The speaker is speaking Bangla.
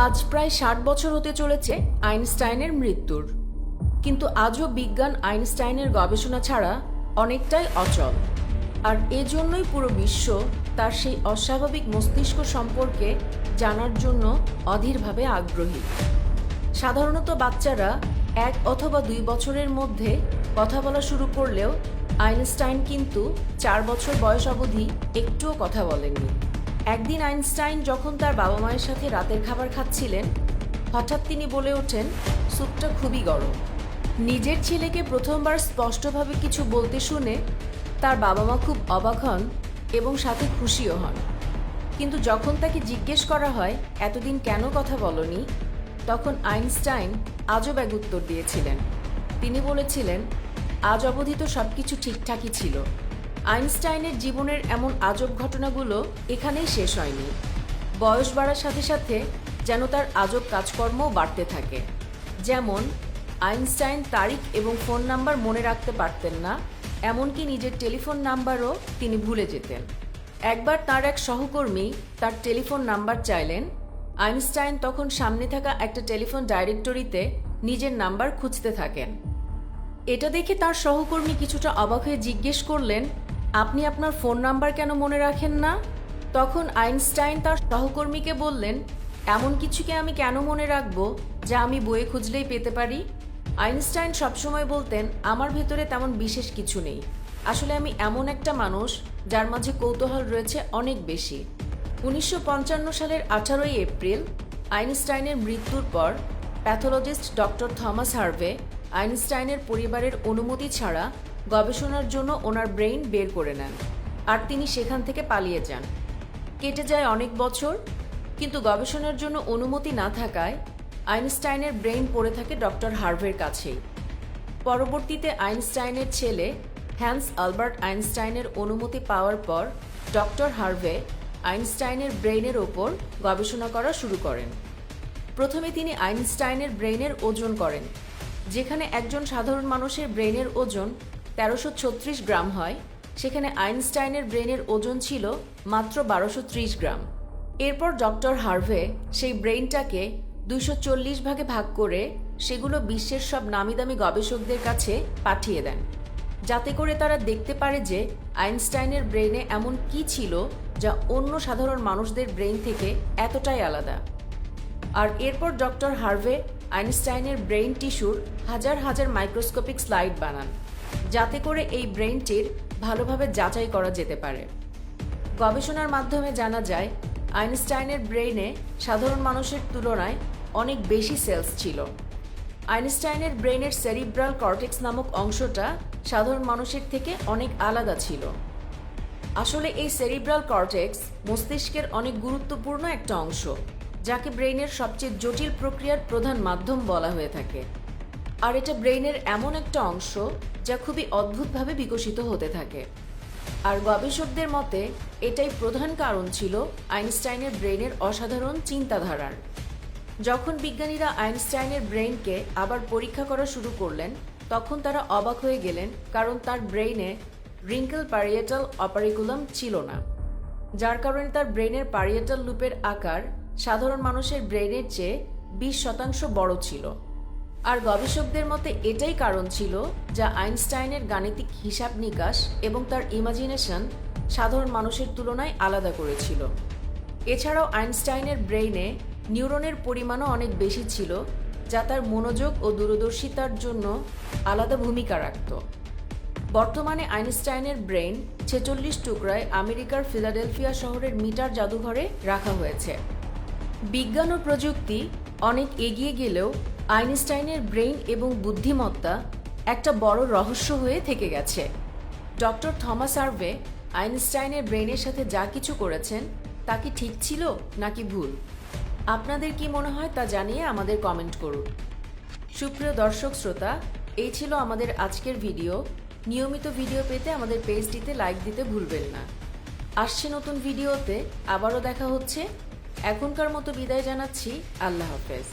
আজ প্রায় ৬০ বছর হতে চলেছে আইনস্টাইনের মৃত্যুর, কিন্তু আজও বিজ্ঞান আইনস্টাইনের গবেষণা ছাড়া অনেকটাই অচল। আর এজন্যই পুরো বিশ্ব তার সেই অস্বাভাবিক মস্তিষ্ক সম্পর্কে জানার জন্য অধীরভাবে আগ্রহী। সাধারণত বাচ্চারা ১ অথবা ২ বছরের মধ্যে কথা বলা শুরু করলেও আইনস্টাইন কিন্তু ৪ বছর বয়স অবধি একটুও কথা বলেননি। একদিন আইনস্টাইন যখন তার বাবা মায়ের সাথে রাতের খাবার খাচ্ছিলেন, হঠাৎ তিনি বলে ওঠেন, স্যুপটা খুবই গরম। নিজের ছেলেকে প্রথমবার স্পষ্টভাবে কিছু বলতে শুনে তার বাবা মা খুব অবাক হন এবং সাথে খুশিও হন। কিন্তু যখন তাকে জিজ্ঞেস করা হয় এতদিন কেন কথা বলনি, তখন আইনস্টাইন আজব এক উত্তর দিয়েছিলেন। তিনি বলেছিলেন, আজ অবধি তো সব কিছু ঠিকঠাকই ছিল। আইনস্টাইনের জীবনের এমন আজব ঘটনাগুলো এখানেই শেষ হয়নি। বয়স বাড়ার সাথে সাথে যেন তার আজব কাজকর্মও বাড়তে থাকে। যেমন আইনস্টাইন তারিখ এবং ফোন নাম্বার মনে রাখতে পারতেন না, এমনকি নিজের টেলিফোন নাম্বারও তিনি ভুলে যেতেন। একবার তার এক সহকর্মী তার টেলিফোন নাম্বার চাইলেন। আইনস্টাইন তখন সামনে থাকা একটা টেলিফোন ডাইরেক্টরিতে নিজের নাম্বার খুঁজতে থাকেন। এটা দেখে তার সহকর্মী কিছুটা অবাক হয়ে জিজ্ঞেস করলেন, আপনি আপনার ফোন নাম্বার কেন মনে রাখেন না? তখন আইনস্টাইন তার সহকর্মীকে বললেন, এমন কিছুকে আমি কেন মনে রাখবো যা আমি বইয়ে খুঁজলেই পেতে পারি? আইনস্টাইন সবসময় বলতেন, আমার ভেতরে তেমন বিশেষ কিছু নেই। আসলে আমি এমন একটা মানুষ যার মাঝে কৌতূহল রয়েছে অনেক বেশি। ১৯৫৫ সালের ১৮ই এপ্রিল আইনস্টাইনের মৃত্যুর পর প্যাথোলজিস্ট ডক্টর থমাস হার্ভে আইনস্টাইনের পরিবারের অনুমতি ছাড়া গবেষণার জন্য ওনার ব্রেইন বের করে নেন, আর তিনি সেখান থেকে পালিয়ে যান। কেটে যায় অনেক বছর, কিন্তু গবেষণার জন্য অনুমতি না থাকায় আইনস্টাইনের ব্রেইন পড়ে থাকে ডক্টর হার্ভের কাছেই। পরবর্তীতে আইনস্টাইনের ছেলে হ্যান্স আলবার্ট আইনস্টাইনের অনুমতি পাওয়ার পর ডক্টর হার্ভে আইনস্টাইনের ব্রেইনের ওপর গবেষণা করা শুরু করেন। প্রথমে তিনি আইনস্টাইনের ব্রেইনের ওজন করেন। যেখানে একজন সাধারণ মানুষের ব্রেইনের ওজন ১৩৩৬ গ্রাম হয়, সেখানে আইনস্টাইনের ব্রেইনের ওজন ছিল মাত্র ১২৩০ গ্রাম। এরপর ডক্টর হার্ভে সেই ব্রেইনটাকে ২৪০ ভাগে ভাগ করে সেগুলো বিশ্বের সব নামিদামি গবেষকদের কাছে পাঠিয়ে দেন, যাতে করে তারা দেখতে পারে যে আইনস্টাইনের ব্রেইনে এমন কি ছিল যা অন্য সাধারণ মানুষদের ব্রেইন থেকে এতটাই আলাদা। আর এরপর ডক্টর হার্ভে আইনস্টাইনের ব্রেইন টিস্যুর হাজার হাজার মাইক্রোস্কোপিক স্লাইড বানান, যাতে করে এই ব্রেইনটির ভালোভাবে যাচাই করা যেতে পারে। গবেষণার মাধ্যমে জানা যায় আইনস্টাইনের ব্রেইনে সাধারণ মানুষের তুলনায় অনেক বেশি সেলস ছিল। আইনস্টাইনের ব্রেইনের সেরিব্রাল কর্টেক্স নামক অংশটা সাধারণ মানুষের থেকে অনেক আলাদা ছিল। আসলে এই সেরিব্রাল কর্টেক্স মস্তিষ্কের অনেক গুরুত্বপূর্ণ একটা অংশ, যাকে ব্রেইনের সবচেয়ে জটিল প্রক্রিয়ার প্রধান মাধ্যম বলা হয়ে থাকে। আর এটা ব্রেইনের এমন একটা অংশ যা খুবই অদ্ভুতভাবে বিকশিত হতে থাকে। আর গবেষকদের মতে এটাই প্রধান কারণ ছিল আইনস্টাইনের ব্রেইনের অসাধারণ চিন্তাধারার। যখন বিজ্ঞানীরা আইনস্টাইনের ব্রেইনকে আবার পরীক্ষা করা শুরু করলেন, তখন তারা অবাক হয়ে গেলেন, কারণ তার ব্রেইনে রিঙ্কেল প্যারিয়েটাল অপারিকুলাম ছিল না, যার কারণে তার ব্রেইনের প্যারিয়েটাল লুপের আকার সাধারণ মানুষের ব্রেইনের চেয়ে ২০% বড় ছিল। আর গবেষকদের মতে এটাই কারণ ছিল যা আইনস্টাইনের গাণিতিক হিসাব নিকাশ এবং তার ইমাজিনেশন সাধারণ মানুষের তুলনায় আলাদা করেছিল। এছাড়াও আইনস্টাইনের ব্রেইনে নিউরনের পরিমাণও অনেক বেশি ছিল, যা তার মনোযোগ ও দূরদর্শিতার জন্য আলাদা ভূমিকা রাখত। বর্তমানে আইনস্টাইনের ব্রেইন ৪৬ টুকরায় আমেরিকার ফিলাডেলফিয়া শহরের মিটার জাদুঘরে রাখা হয়েছে। বিজ্ঞান ও প্রযুক্তি অনেক এগিয়ে গেলেও আইনস্টাইনের ব্রেইন এবং বুদ্ধিমত্তা একটা বড় রহস্য হয়ে থেকে গেছে। ডক্টর থমাস হার্ভে আইনস্টাইনের ব্রেইনের সাথে যা কিছু করেছেন তা কি ঠিক ছিল নাকি ভুল? আপনাদের কি মনে হয় তা জানিয়ে আমাদের কমেন্ট করুন। সুপ্রিয় দর্শক শ্রোতা, এই ছিল আমাদের আজকের ভিডিও। নিয়মিত ভিডিও পেতে আমাদের পেজটিতে লাইক দিতে ভুলবেন না। আসছে নতুন ভিডিওতে আবারও দেখা হচ্ছে। এখনকার মতো বিদায় জানাচ্ছি। আল্লাহ হাফেজ।